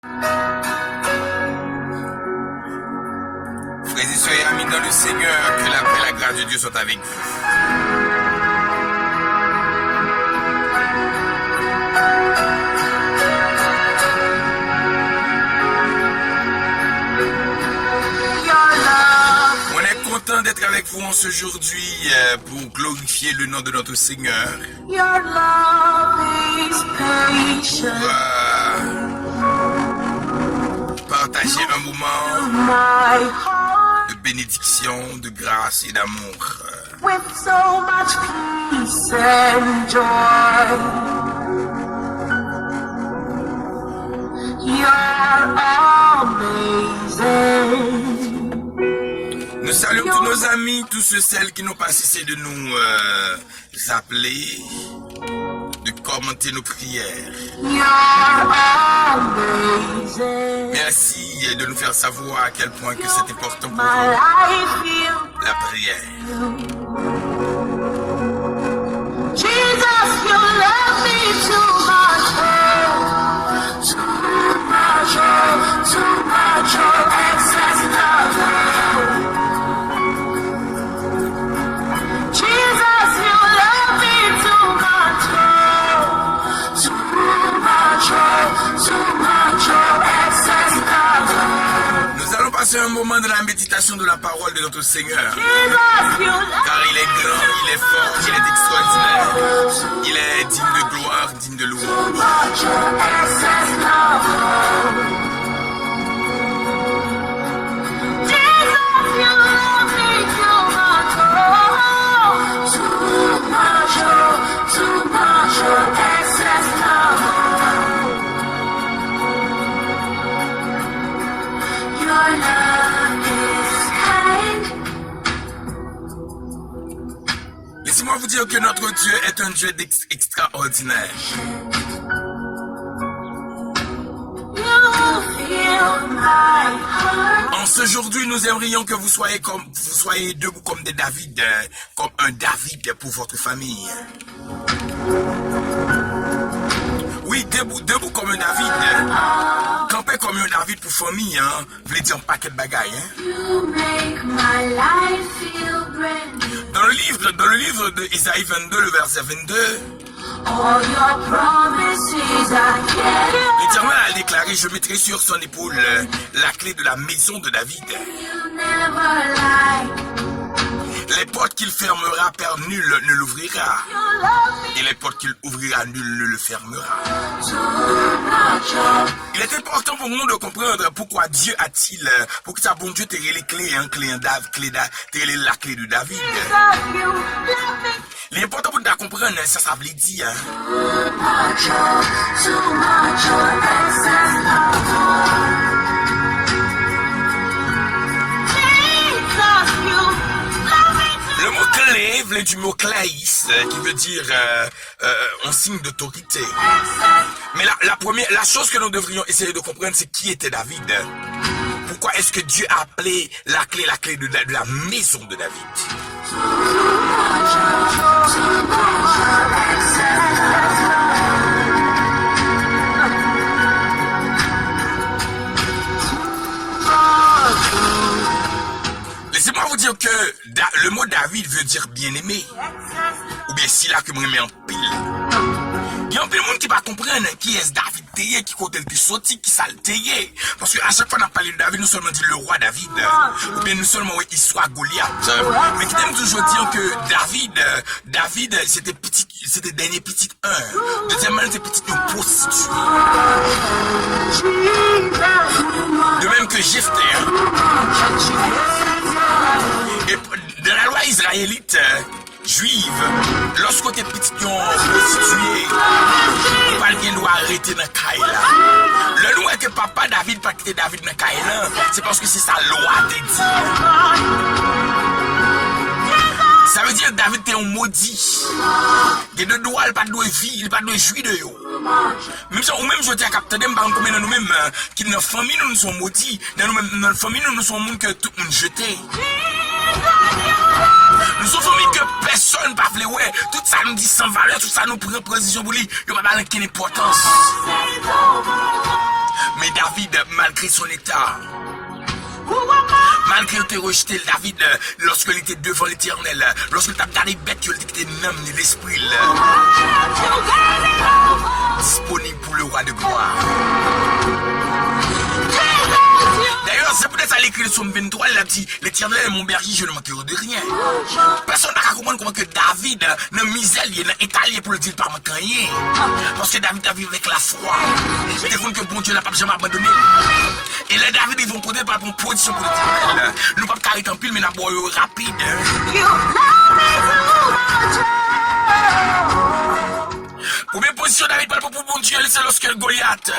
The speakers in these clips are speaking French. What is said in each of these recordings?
Frères et sœurs et amis dans le Seigneur, que la paix et la grâce de Dieu soient avec vous. Content d'être avec vous en ce aujourd'hui pour glorifier le nom de notre Seigneur. Your love is patient. Pour partager un moment My heart de bénédiction, de grâce et d'amour. with so much peace and joy. You're amazing. Nous saluons tous nos amis, tous ceux celles qui n'ont pas cessé de nous appeler, de commenter nos prières. You're amazing. Merci de nous faire savoir à quel point que c'est important pour My vous, life feels la prière. Jesus, you love me too much, too much, excess love. Jesus, you love me too much, too much, excess love. Nous allons passer un moment de la méditation de la parole de notre Seigneur. Jesus, you love Car il est grand, il est fort, il est extraordinaire. Il est digne de gloire, digne de louange. much, excess love. Jesus, you love me too much, too much, excess love. Your love is kind. Laissez-moi vous dire que notre Dieu est un Dieu extraordinaire. You fill my heart. En ce jour, nous aimerions que vous soyez debout comme des David, comme un David pour votre famille. Oui, debout comme un David. Camper comme un David pour famille, hein. Vous voulez dire un paquet de bagailles, hein. You make my life feel brand new. Dans le livre de Isaïe 22, le verset 22, All your promises I can't. l'Éternel a déclaré, je mettrai sur son épaule la clé de la maison de David. You never lie. Les portes qu'il fermera, Père, nul ne l'ouvrira. You love me Et les portes qu'il ouvrira, nul ne le fermera. too much. Il est important pour nous de comprendre pourquoi Dieu a-t-il, pour que ça bon Dieu t'ait les clés, hein, t'ait la clé de David. Jesus, you love me Il est important pour nous de comprendre, ça veut dire, hein. too much, excess love. Jesus, you love me too Le mot clé vient du mot claïs, qui veut dire un signe d'autorité. Mais la chose que nous devrions essayer de comprendre, c'est qui était David. Pourquoi est-ce que Dieu a appelé la clé de la maison de David? Laissez-moi vous dire que le mot David veut dire bien-aimé. Ou bien si là que moi mets en pile. Il y a un peu de monde qui va comprendre qui est David Théier, qui côté le sorti, qui ça le Théier. Parce qu'à chaque fois qu'on a parlé de David, nous seulement dit le roi David. Ou bien nous seulement oui, histoire Goliath. Mais qui t'aime toujours dire que David, c'était dernier petit 1. Deuxièmement, c'était petit une prostituée. De même que Jephthé. Et dans la loi israélite, juive, lorsque t'es petit prostitué, pas bien doit arrêter dans Kaila. Le loi que papa David pas quitter David dans Kaila, c'est parce que c'est sa loi te dit. Ça veut dire que David était un maudit. Il ne doit pas de vie, il pas de jouir de yo. Même si, ou même je dis à capteur de nous même qui dans la famille nous sommes maudits, dans la famille nous sommes monde que tout le monde jeté. Nous sommes famille que personne ne parle, ouais, tout ça nous dit sans valeur, tout ça nous prend position pour lui, il n'y a pas d'aucune importance. Mais David, malgré son état, malgré qu'il ait rejeté David, lorsqu'il était devant l'Éternel, lorsqu'il t'a regardé bête, qu'il était un homme de l'esprit, disponible pour le roi de gloire. D'ailleurs, c'est peut-être à l'écrit de Psaume 23, il a dit, l'Éternel est mon berger, je ne manquerai de rien. Personne n'a qu'à comprendre comment que David, dans misère, il est étalé pour le dire par manquant rien. Parce que David a vécu avec la foi. Il découvre que bon Dieu n'a pas jamais abandonné. Et les David, ils vont prendre par une position pour l'Éternel. Nous ne pouvons pas carrer en pile, mais nous avons rapide. Première position, David parle pour bon Dieu, c'est lorsque le Goliath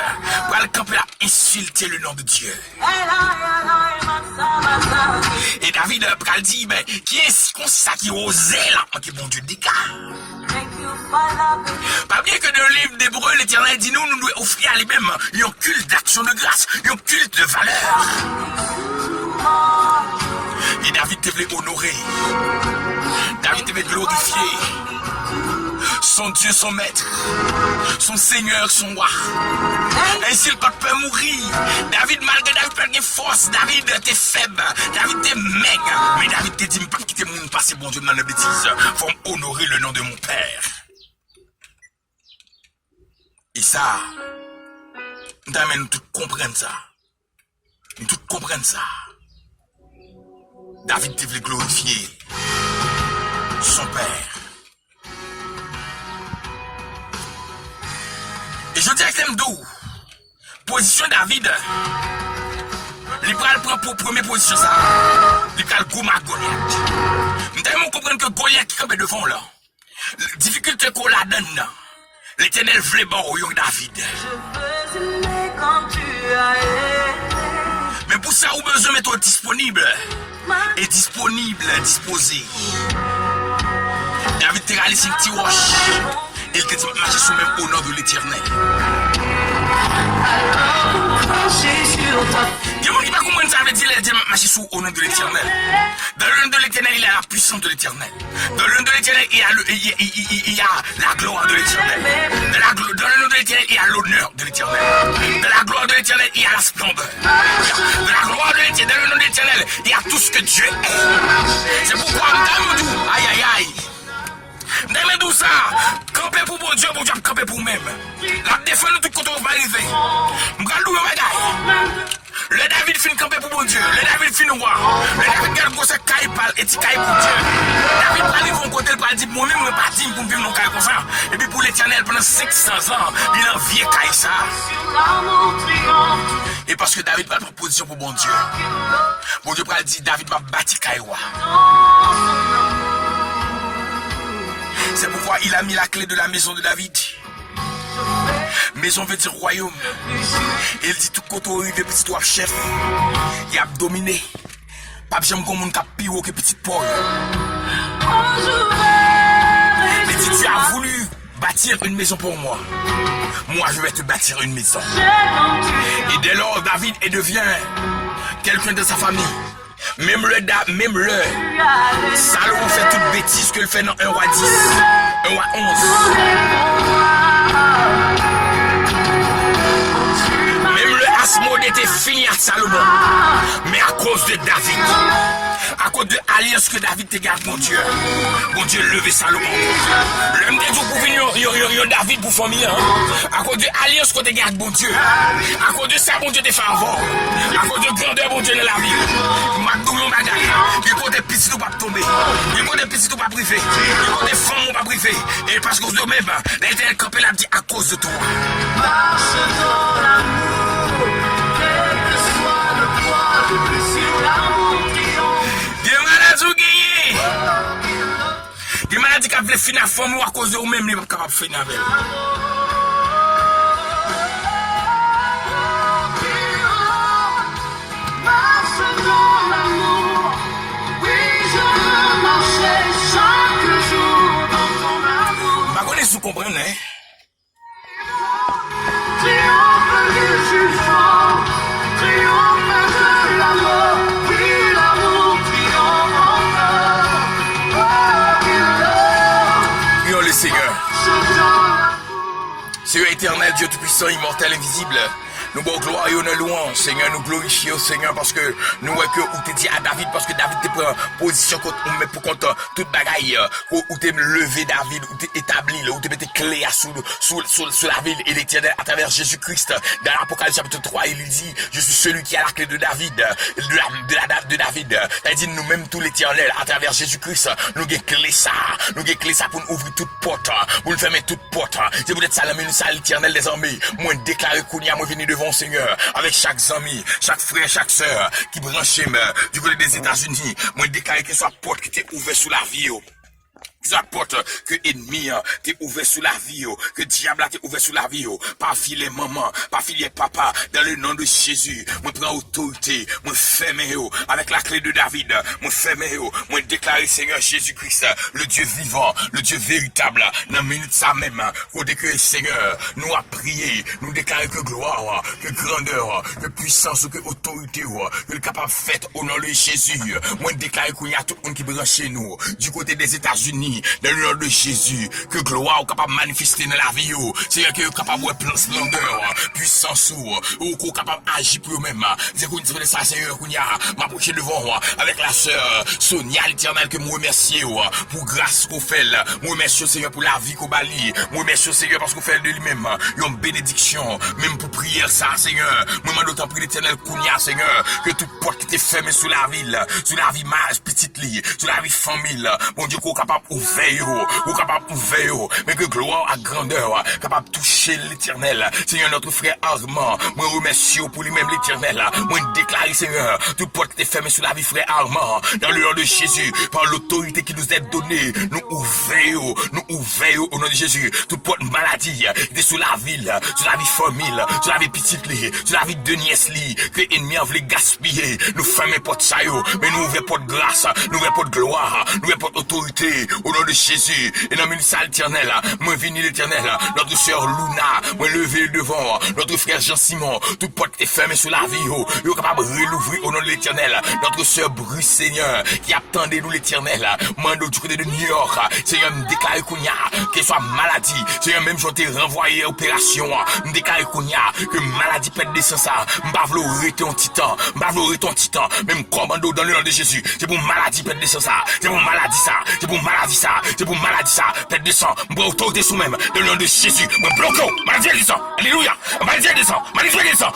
va le camper à insulter le nom de Dieu. Et David va dire, mais qui est-ce qu'on sait ça qui osait là, qui bon Dieu décale? Pas bien que dans le livre d'Hébreu, l'Éternel dit nous devons offrir à lui-même un culte d'action de grâce, un culte de valeur. Et David devait honorer, David devait glorifier son Dieu, son maître, son Seigneur, son roi. Ainsi il ne peut pas mourir. David, malgré David, pas de force. David, t'es faible. David, t'es maigre. Mais David te dit, je ne peux pas quitter mon passé, bon Dieu, dans la bêtise. Il faut honorer le nom de mon Père. Et ça, nous tous comprendre ça. Nous tous comprendre ça. David devait glorifier son Père. Et je dis à Clemdou, position David, il prend pour première position ça. Il prend le gourmand Goliath. Nous devons comprendre que Goliath qui est devant là. La difficulté qu'on la donne là. L'Éternel voulait bon au David. Mais pour ça, on a besoin de mettre disponible. Et disponible, disposé. David t'a réalisé un petit roche. Et il te dit, marcher sous même au nom de l'Éternel. Il y a des gens qui ne comprennent pas ça veut dire marcher sous au nom de l'Éternel. Dans le nom de l'Éternel, il y a la puissance de l'Éternel. Dans le nom de l'Éternel, il y a la gloire de l'Éternel. Dans le nom de l'Éternel, il y a l'honneur de l'Éternel. Dans la gloire de l'Éternel, il y a la splendeur. Dans la gloire de l'Éternel, dans le nom de l'Éternel, il y a tout ce que Dieu est. C'est pourquoi, aïe aïe aïe. N'aimez tout ça. Camper pour bon Dieu camper pour même. La défense de tout côté va arriver. M'galou le bagaille. Le David fin camper pour bon Dieu. Le David fin roi. Le David garde pour ce caille parle et ti caille pour Dieu. David parle de mon côté, il parle dit moi même pas dit pour vivre dans caille comme ça. Et puis pour l'Éternel pendant 500 ans, il a vieux caille ça. Et parce que David parle pour position pour bon Dieu. Bon Dieu parle dit David va bâtir caille roi. C'est pourquoi il a mis la clé de la maison de David. Maison veut dire royaume. Et il dit tout côté arrivé petit toi chef. Il a dominé. Pas j'aime comme un cap pire que petit Paul. Il dit tu as voulu bâtir une maison pour moi. Moi je vais te bâtir une maison. Et dès lors David devient quelqu'un de sa famille. Même le Salomon fait toute bêtise qu'il fait dans 1 roi 10, 1 roi 11. Même le Asmodée était fini à Salomon. Mais à cause de David, à cause de l'alliance que David te garde, mon Dieu levé Salomon. L'homme des jours pour venir, David pour famille. À cause de l'alliance que te garde, mon Dieu. À cause de ça, mon Dieu te fait avant. À cause de grandeur, mon Dieu, dans la vie. Magdouillon bagaille. Il faut des petits tout pas tomber. Il faut des petits tout pas privé. Il faut des femmes pas privé. Et parce que vous même, l'Éternel campé l'a dit à cause de toi. Marche dans l'amour, quel que soit le poids, sur l'amour triomphe. Des malades ou gagné. Des malades qui veulent finir à femme ou à cause de vous-même, ils ne sont pas capables de finir avec. Marche dans l'amour, oui je veux marcher chaque jour dans ton amour. Bah, vous comprenez, hein? Triomphe du jugement, triomphe de l'amour, oui l'amour triomphe encore. Oh, Prions le Seigneur. marche dans l'amour. Seigneur éternel, Dieu tout-puissant, immortel, invisible, Nous bon gloire et honneur louange, Seigneur, nous glorifions, Seigneur, parce que nous voyons que où t'es dit à David, parce que David te prend position contre nous, mais pour contre toute bagaille, où t'es levé David, où t'es établi, où t'es mis clé sous la ville et l'Éternel à travers Jésus-Christ. Dans l'Apocalypse chapitre 3, il dit, je suis celui qui a la clé de David, de David. Il dit, nous-mêmes, tout l'Éternel, à travers Jésus-Christ, nous avons clé ça pour nous ouvrir toute porte, pour nous fermer toute porte. C'est pour être ça, l'Éternel des armées. Moi, déclaré Kounia, moi, venir devant Seigneur, avec chaque ami, chaque frère, chaque sœur, qui branchait du côté des États-Unis. Moi, déclaré que soit porte qui était ouverte sous la vie. La porte que ennemi t'es ouvert sous la vie, que diable t'es ouvert sous la vie, par filet maman, par filet papa, dans le nom de Jésus, moi prends autorité, moi ferme avec la clé de David, moi ferme moi déclarer Seigneur Jésus-Christ, le Dieu vivant, le Dieu véritable, dans la minute ça même, qu'on déclare Seigneur, nous a prié, nous déclarer que gloire, que grandeur, que puissance, que autorité, que le capable fait au nom de Jésus, moi déclarer qu'il y a tout le monde qui branche chez nous, du côté des États-Unis, dans le nom de Jésus, que gloire est capable de manifester dans la vie, c'est que est capable de plein splendeur, puissance, ou qu'on est capable d'agir pour eux-mêmes. C'est qu'on dit ça, Seigneur, qu'on y a m'approché devant, avec la sœur Sonia, l'Éternel, que moi remercie, pour grâce qu'on fait, moi remercie, Seigneur, pour la vie qu'on bâlit, moi remercie, Seigneur, parce qu'on fait de lui-même, une bénédiction, même pour prier ça, Seigneur, moi m'en d'autant prie l'Éternel, qu'on y a, Seigneur, que toute porte qui était fermée sous la ville, sous la vie petite lit, sous la vie famille, mon Dieu, qu'on est capable ou capable ouvrir, mais que gloire à grandeur, capable de toucher l'Éternel. Seigneur, notre frère Armand, moi remercie pour lui-même l'Éternel. Moi déclare, Seigneur, toute porte qui est fermée sur la vie, frère Armand, dans le nom de Jésus, par l'autorité qui nous est donnée, nous ouvrons au nom de Jésus. Toute porte maladie, qui est sur la ville, sur la vie famille, sur la vie petite lit, sur la vie de nièce lit, que l'ennemi a voulu gaspiller. Nous fermons porte ça, mais nous ouvrons porte grâce, nous ouvrons porte gloire, nous ouvrons porte autorité, au nom de Jésus, et dans le ministère l'Éternel, moi vini l'Éternel, notre sœur Luna, moi levé devant, notre frère Jean-Simon, toute porte est fermée sur la vie, il est capable de l'ouvrir au nom de l'Éternel, notre sœur Bruce, Seigneur, qui attendait nous l'Éternel, mando du côté de New York, Seigneur, me déclare qu'on y a, qu'elle soit maladie, Seigneur, même je t'ai renvoyé à opération, me déclare qu'on y a, que maladie pète des sens, m'bavlo ton titan, même commando dans le nom de Jésus, c'est pour maladie pète des sens, c'est pour maladie ça, c'est pour maladie ça, c'est pour maladie ça, tête de sang, moi autorité sous même, dans le nom de Jésus, moi bloquons, maladie de sang, alléluia, maladie de sang,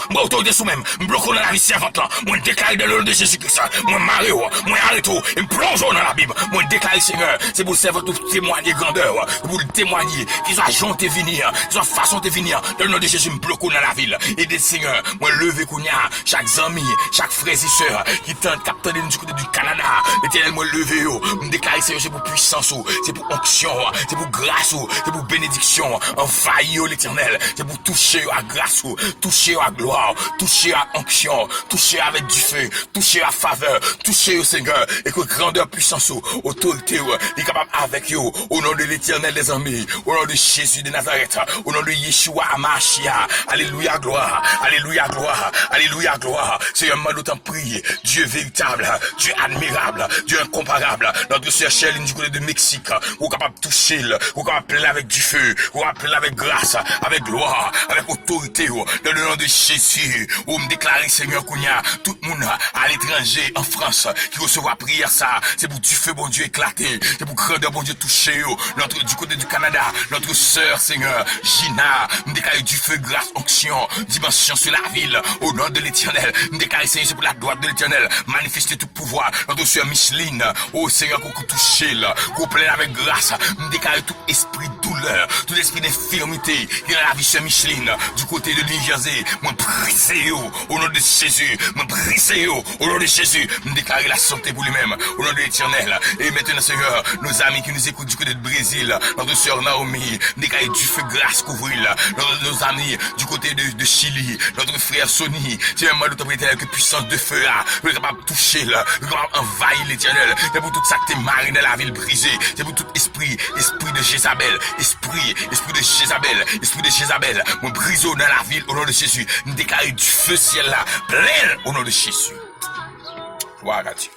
moi autorité sous même, bloquons dans la vie servante là, moi déclare dans le nom de Jésus-Christ, moi mario, moi arrête, et me plongeons dans la Bible, moi déclare Seigneur, c'est pour servir tout témoigner grandeur, pour le témoigner, qu'il soit gentil venir, qu'il soit façon de venir, dans le nom de Jésus, me bloquons dans la ville, et des Seigneur, moi levé qu'on y a, chaque ami, chaque frère et sœur, qui tente capter du côté du Canada, l'Éternel, moi levé, me déclare Seigneur, c'est pour puissance, c'est pour onction, c'est pour grâce, c'est pour bénédiction, envahir l'Éternel, c'est pour toucher à grâce, toucher à gloire, toucher à onction, toucher avec du feu, toucher à faveur, toucher au Seigneur, et que grandeur, puissance, autorité, est capable avec vous, au nom de l'Éternel des armées, au nom de Jésus de Nazareth, au nom de Yeshua Amashia, alléluia gloire, alléluia gloire, alléluia gloire, Seigneur, m'a d'autant prié, Dieu véritable, Dieu admirable, Dieu incomparable, notre sœur Chéline du côté de Mexique, ou capable de toucher, ou capable de plein avec du feu, ou capable de plein avec grâce, avec gloire, avec autorité, dans le nom de Jésus, ou me déclarer Seigneur qu'on y a tout le monde à l'étranger, en France, qui recevra prière ça, c'est pour du feu bon Dieu éclater, c'est pour grandeur bon Dieu toucher, notre du côté du Canada, notre sœur Seigneur, Gina, me déclarer du feu, grâce, onction, dimension sur la ville, au nom de l'Éternel, me déclarer Seigneur, c'est pour la droite de l'Éternel, manifester tout pouvoir, notre sœur Micheline, oh Seigneur, qu'on toucher, qu'on pleine avec grâce, me déclarer tout esprit de douleur, tout esprit d'infirmité, qui est dans la vie sœur Micheline, du côté de New Jersey, moi brisez au nom de Jésus, moi brisez au nom de Jésus, me déclarer la santé pour lui-même, au nom de l'Éternel, et maintenant Seigneur, nos amis qui nous écoutent du côté de Brésil, notre sœur Naomi, me déclarer du feu grâce couvrir, nos amis du côté de Chili, notre frère Sonny, c'est un mal d'autorité que puissance de feu là, nous sommes capables de toucher là, nous sommes capables d'envahir l'Éternel, c'est pour tout ça que t'es marine dans la ville brisée, c'est pour tout esprit de Jézabel, esprit de Jézabel, mon briseau dans la ville au nom de Jésus, nous déclarer du feu ciel là, plein au nom de Jésus. Gloire à Dieu.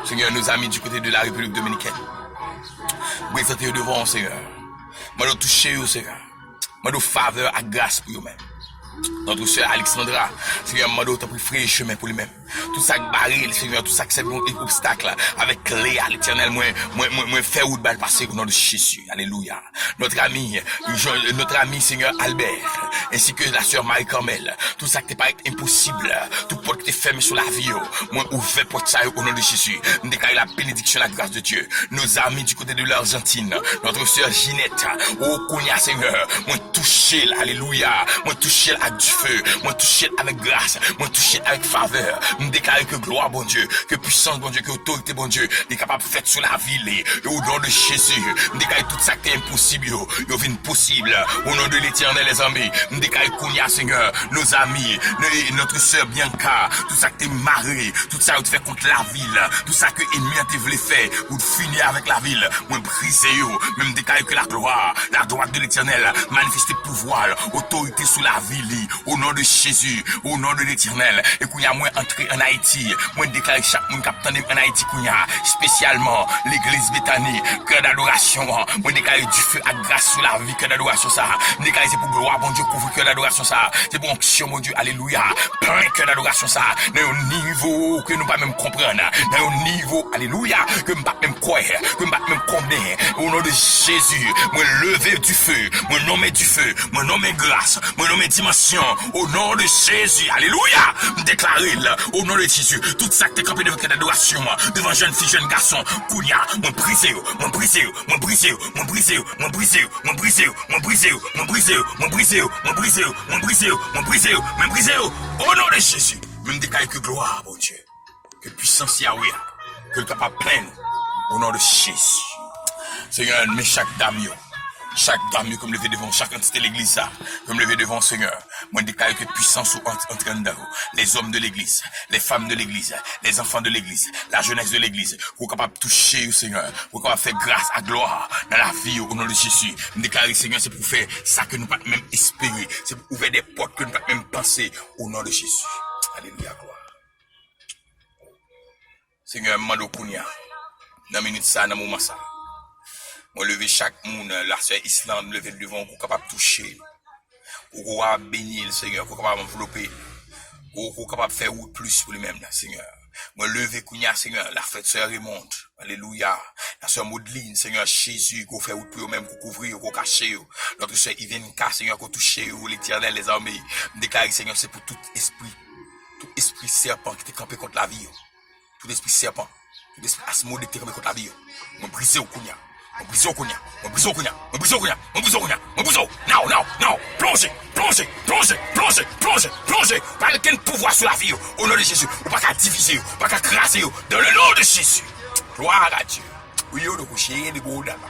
Seigneur, nos amis du côté de la République dominicaine, présentez devant Seigneur, moi de toucher au Seigneur, moi de faveur à grâce pour eux-mêmes. Notre sœur Alexandra, Seigneur, mando t'as pris frère chemin pour lui-même. Tout ça qui barré, Seigneur, tout ça qui c'est bon obstacle, avec Léa, l'éternel, moi, fait ou de balle passer au nom de Jésus. Alléluia. Notre ami, Seigneur Albert, ainsi que la sœur Marie-Carmel, tout ça qui t'est pas impossible, tout porte qui t'est fermé sur la vie, moi, ouvert porte ça au nom de Jésus. Nous déclarons la bénédiction, la grâce de Dieu. Nos amis du côté de l'Argentine, notre sœur Ginette, oh, Konya, Seigneur, moi, touché, alléluia, moi, touché avec du feu, moi, touché avec grâce, moi, touché avec faveur. Nous déclarons que gloire, bon Dieu, que puissance, bon Dieu, que autorité, bon Dieu, est capable de faire sur la ville, et au nom de Jésus. Nous déclarons tout ça qui est impossible, il vient possible, au nom de l'Éternel, les amis. Nous déclarons Konya, Seigneur, nos amis, notre sœur Bianca, tout ça qui est marré, tout ça qui fait contre la ville, tout ça que l'ennemi a voulu faire, ou de finir avec la ville, moi, briser, même déclarer que la gloire, la droite de l'Éternel, manifester pouvoir, autorité sur la ville, au nom de Jésus, au nom de l'Éternel, et qu'on y a moins entré en Haïti, moi déclarer chaque monde capitaine en Haïti qu'on y a, spécialement l'église Béthanie, cœur d'adoration, moi déclarer du feu à grâce sur la vie, cœur d'adoration ça, déclarer c'est pour gloire, bon Dieu, couvrir cœur d'adoration ça, c'est pour onction, mon Dieu, alléluia, plein cœur d'adoration ça, dans un niveau que nous pas même comprendre, dans un niveau, alléluia, que nous pas même croire, que nous pas même connaître, au nom de Jésus, moi lever du feu, moi nommer du feu, moi nommer grâce, moi nommer dimension, au nom de Jésus, alléluia, déclarer au nom de Jésus, tout ça qui est campé devant l'adoration, devant jeune fille, jeune garçon, Kounia, mon brisé, mon brisé, mon brisé, mon brisé, mon brisé, mon brisé, mon brisé, mon brisé, mon brisé, mon brisé, mon brisé, mon brisé, mon brisé, au nom de Jésus, même déclarer que gloire, bon Dieu, que puissance Yahweh, que le capable plein, au nom de Jésus. Seigneur, mais chaque dame, comme levé devant chaque entité de l'église, comme levé devant Seigneur, moi déclare que puissance entre dedans, les hommes de l'église, les femmes de l'église, les enfants de l'église, la jeunesse de l'église, pour capable toucher au Seigneur, pour capable faire grâce à gloire dans la vie au nom de Jésus. Nous déclarer Seigneur, c'est pour faire ça que nous ne pouvons même espérer, c'est pour ouvrir des portes que nous ne pouvons même penser au nom de Jésus. Alléluia, gloire. Seigneur, mando Kounia, dans la minute ça, dans le moment ça. Moi, lever chaque monde, la sœur Islande, lever devant, pour capable toucher, pour capable bénir le Seigneur, pour capable envelopper, pour capable faire ou plus pour lui-même, Seigneur. Moi, lever Kounia, Seigneur, la fête sœur Raymond, alléluia. La sœur Maudeline, Seigneur Jésus, qu'on fait ou pour eux-mêmes, qu'on couvrir, qu'on cache, notre sœur Ivenka, Seigneur, qu'on touche, l'Éternel, les armées. Déclarer, Seigneur, c'est pour tout esprit serpent qui t'est campé contre la vie, tout esprit serpent, tout esprit asmodé qui t'est campé contre la vie, moi, briser au Kounia. Mon brisou, now, plongez, pas aucun pouvoir sur la vie, au nom de Jésus, ou pas qu'à diviser, ou pas qu'à craser, dans le nom de Jésus, gloire à Dieu, oui, on a couché, de beau dama,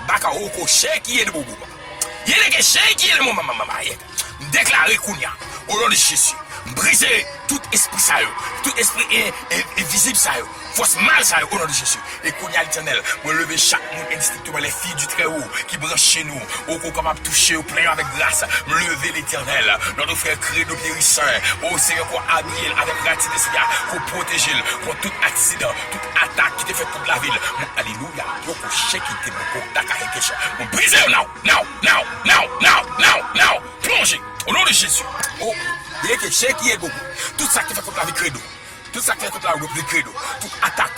baka au coché qui est de beau baba, il est que ché qui est de mon maman, déclaré Kounia, au nom de Jésus, briser tout esprit ça, tout esprit invisible ça, force mal ça au nom de Jésus. Et Kounia l'Éternel, moi lever chaque monde indistinctement les filles du Très-Haut qui branchent chez nous, au capable toucher au plein avec grâce, me lever l'Éternel, notre frère Credo Pierre-Saint, au Seigneur pour habiller avec gratitude de Seigneur, pour protéger contre tout accident, toute attaque qui te fait toute la ville. Mon alléluia, yo pour chèque qui te beaucoup d'attaque quelque chose. Mon briser now, plongez au nom de Jésus. Oh, il y a quelque chose qui est beaucoup. Tout ça qui fait contre la vie Credo. Tout ça qui fait contre la vie Credo. Toute attaque,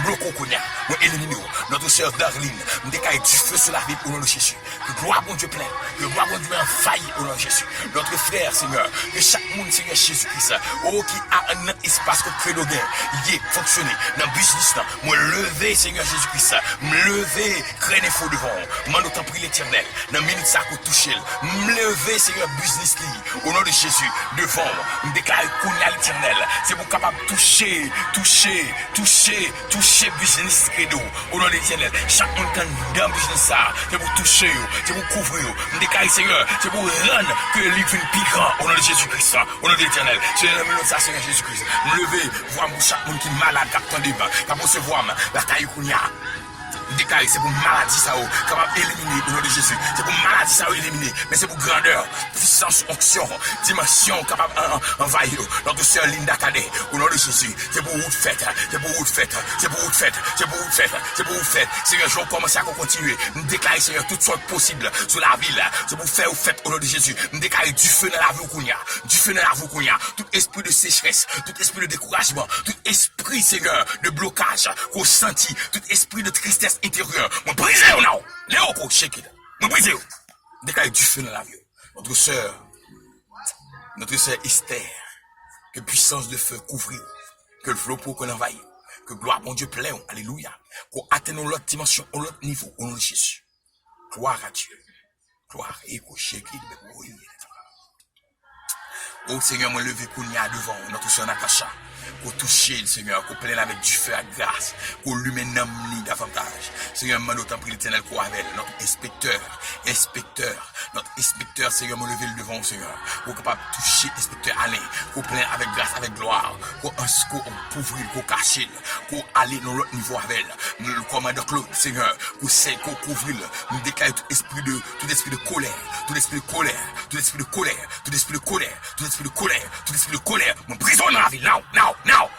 bloquons Kounia, nous éliminons. Notre sœur Darlene, nous décaillons du feu sur la vie au nom de Jésus. Que gloire bon Dieu plein, que gloire bon Dieu envahit au nom de Jésus. Notre frère, Seigneur, que chaque monde, Seigneur Jésus-Christ, oh, qui a un espace que Credo gain, il est fonctionné dans le business, moi lever, Seigneur Jésus-Christ, me lever, craindre faux devant, moi nous t'en prie l'Éternel, dans minute ça qu'on touche, me lever, Seigneur, business au nom de Jésus, devant, me déclarer Kounia l'Éternel, c'est pour capable toucher, business Credo, au nom de l'Éternel, chaque monde qui est dans le business ça, c'est pour toucher, c'est pour couvrir, me déclarer Seigneur, c'est pour rendre que le livre plus grand, au nom de Jésus-Christ, au nom de l'Éternel, c'est le nom de ça, Seigneur Jésus-Christ, me lever, voir chaque monde qui est malade, qui attend des bains, qui a recevoir la taille Kounia. Déclarer, c'est pour maladie ça, capable d'éliminer au nom de Jésus. C'est pour maladie ça, éliminer. Mais c'est pour grandeur, puissance, onction, dimension, capable d'envahir. Notre sœur Linda Cadet, au nom de Jésus. C'est pour vous faites, c'est pour vous faites, c'est pour vous faites, c'est pour vous faites, c'est pour vous faites. Seigneur, je vais commencer à continuer. Nous déclarer, Seigneur, toutes sortes possibles sur la ville. C'est pour faire ou faites au nom de Jésus. Nous déclarer du feu dans la vie où il y a, du feu dans la vie où il y a. Tout esprit de sécheresse, tout esprit de découragement, tout esprit, Seigneur, de blocage qu'on sentit, tout esprit de tristesse intérieure. Moi, brisez ou non? Léo, qu'on shake it. Moi, brisez ou. Déclarer du feu dans la vie. Notre sœur Esther, que puissance de feu couvre, que le flot pour qu'on envahit, que gloire, mon Dieu, plaît, alléluia, qu'on atteigne l'autre dimension, l'autre niveau, au nom de Jésus. Gloire à Dieu. Gloire, et qu'on shake it. Oh Seigneur, moi levé qu'on y a devant notre soeur Natacha, qu'on touche le Seigneur, qu'on pleine avec du feu à grâce, qu'on l'humaine davantage. Seigneur, moi d'autant prie l'éternel qu'on avec notre inspecteur, notre inspecteur, Seigneur, moi levé le devant, Seigneur, qu'on capable de toucher l'inspecteur Alain, qu'on pleine avec grâce, avec gloire, qu'on couvre, qu'on cache, qu'on aller dans l'autre niveau avec le commandeur Claude, Seigneur, qu'on sait, qu'on couvre, nous déclare tout esprit de colère, tout esprit de colère, tout esprit de colère, tout esprit de colère, tout esprit de colère, tout esprit de colère, mon prison dans la ville, now,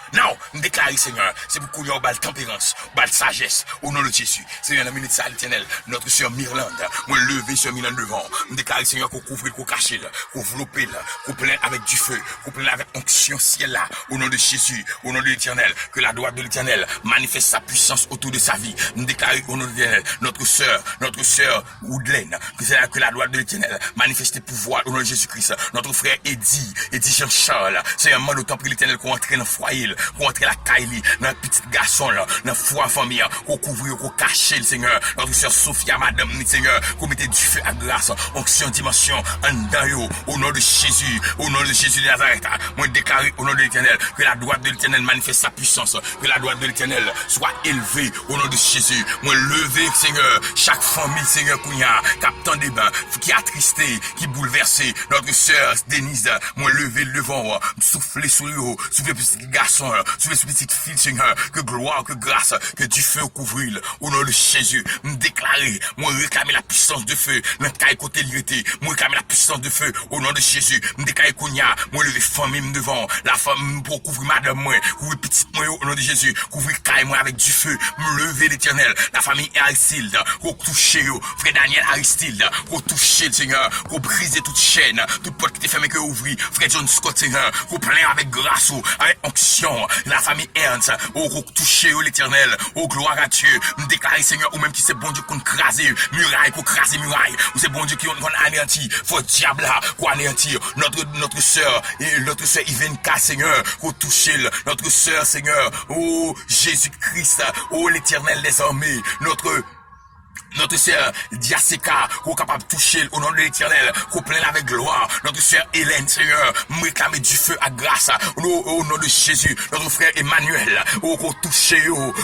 nous déclarer, Seigneur, c'est pour qu'on y ait bal tempérance, bal sagesse, au nom de Jésus, Seigneur, dans la minute ça, l'éternel, notre sœur Mirlande, moi lever sur Mirlande devant, nous déclarer, Seigneur, qu'on couvre, qu'on cache, qu'on enveloppe, qu'on pleine avec du feu, qu'on pleine avec onction ciel là, au nom de Jésus, au nom de l'éternel, que la droite de l'éternel manifeste sa puissance autour de sa vie, nous déclarer au nom de l'éternel, notre sœur Woodlaine, que la droite de l'éternel manifeste ses pouvoirs au nom de Jésus-Christ, notre frère Eddie Jean-Charles, Seigneur, moi d'autant prie l'éternel qu'on entre dans le foyer, qu'on entre la caille, dans le petit garçon là, dans la foi famille, qu'on couvre, qu'on cache le Seigneur, notre sœur Sophia, madame, Seigneur, qu'on mette du feu à grâce, onction, dimension, en dayo, au nom de Jésus de Nazareth, moi déclarer au nom de l'éternel, que la droite de l'éternel manifeste sa puissance, que la droite de l'éternel soit élevée au nom de Jésus, moi lever, Seigneur, chaque famille, Seigneur, Kounia, captant des bains, qui a attristé, qui bouleversé, notre sœur Denise, moi lever le devant, souffler sur lui, souffler petit garçon, souffler sur petite fille, Seigneur, que gloire, que grâce, que du feu couvrir, au nom de Jésus, me déclarer, moi réclamer la puissance de feu, dans le côté l'irrité, moi réclamer la puissance de feu, au nom de Jésus, me déclarer Kounia, moi lever famille devant, la femme pour couvrir madame moi, couvrir petite moi, au nom de Jésus, couvrir caille moi avec du feu, me lever l'éternel, la famille Aristide, qu'on toucher, frère Daniel Aristide, qu'on toucher le Seigneur, qu'on brise toute chaîne, toute porte qui était fermée que ouvrir, frère John Scott, Seigneur, qu'on plein avec grâce, avec onction, la famille Ernst, qu'on toucher l'éternel, gloire à Dieu, me déclarer Seigneur, ou même qui c'est bon Dieu qu'on crase muraille, qu'on crase muraille, ou c'est bon Dieu qu'on anéantit, faut diable là, qu'on anéantit, notre sœur, Ivenka, Seigneur, qu'on touche notre sœur, Seigneur, oh Jésus-Christ, oh l'éternel des armées, notre sœur Diaseka, qu'on est capable de toucher au nom de l'éternel, qu'on pleine avec gloire. Notre sœur Hélène, Seigneur, me réclamer du feu à grâce au nom de Jésus. Notre frère Emmanuel, qu'on touche au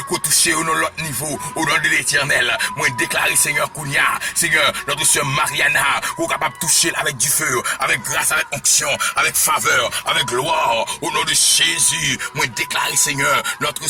nom de l'autre niveau, au nom de l'éternel. Moi déclarer, Seigneur Kounia, Seigneur, notre sœur Mariana, qu'on est capable de toucher avec du feu, avec grâce, avec onction, avec faveur, avec gloire, au nom de Jésus. Moi déclarer, Seigneur, notre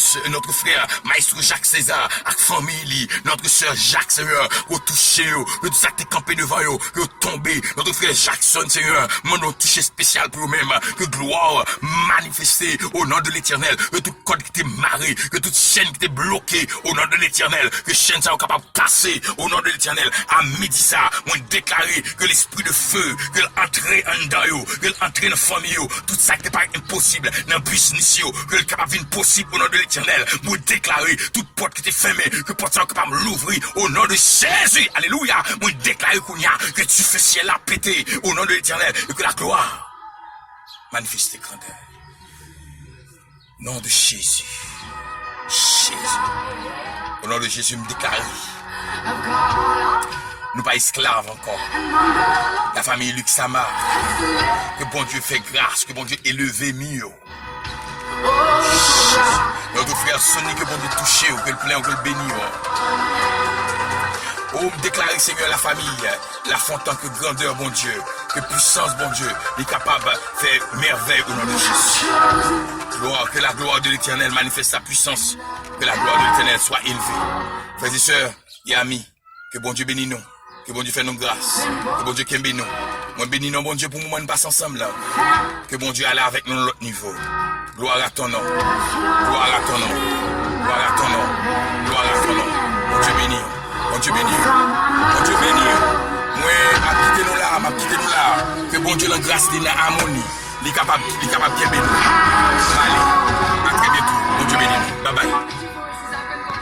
frère Maestro Jacques César, avec famille, notre sœur Jacques, Seigneur, qu'on touche, que tout ça qui est campé devant eux, que tomber, notre frère Jackson, Seigneur, mon touché spécial pour eux-mêmes, que gloire manifestée au nom de l'éternel, que tout code qui était marré, que toute chaîne qui était bloquée au nom de l'éternel, que chaîne ça est capable de casser au nom de l'éternel, à midi ça, moi déclarer que l'esprit de feu, que l'entrée en dedans, que l'entrée dans la famille, tout ça qui n'est pas impossible dans le business, que le capable de possible au nom de l'éternel, moi déclarer toute porte qui était fermée, que porte ça est capable de l'ouvrir au nom de Jésus, alléluia, moi déclare que tu fais ciel à péter au nom de l'éternel et que la gloire manifeste tes grandeurs. Nom de Jésus. Au nom de Jésus, me déclare. Nous pas esclaves encore. La famille Luxama. Que bon Dieu fait grâce, que bon Dieu élevé mieux. Notre frère Sonny, que bon Dieu touché, ou que le plein, ou que le béni. Oh, me déclarer, Seigneur, la famille, la fontaine que grandeur, bon Dieu, que puissance, bon Dieu, est capable de faire merveille au nom de Jésus. Que la gloire de l'Éternel manifeste sa puissance. Que la gloire de l'Éternel soit élevée. Frères et sœurs et amis, que bon Dieu bénisse nous. Que bon Dieu fasse nous grâce. Que bon Dieu kembe nous. Moi bénis nous, bon Dieu, pour nous passer ensemble là. Que bon Dieu aille avec nous à l'autre niveau. Gloire à ton nom. Gloire à ton nom. Gloire à ton nom. Gloire à ton nom. Bon Dieu bénis. Bon Dieu bénis. Bon Dieu bénis. Moi, m'a quitté nous là. Que bon Dieu la grâce de l'harmonie. Il est capable de bien bénir. Allez, à très bientôt. Bon Dieu bénis. Bye bye.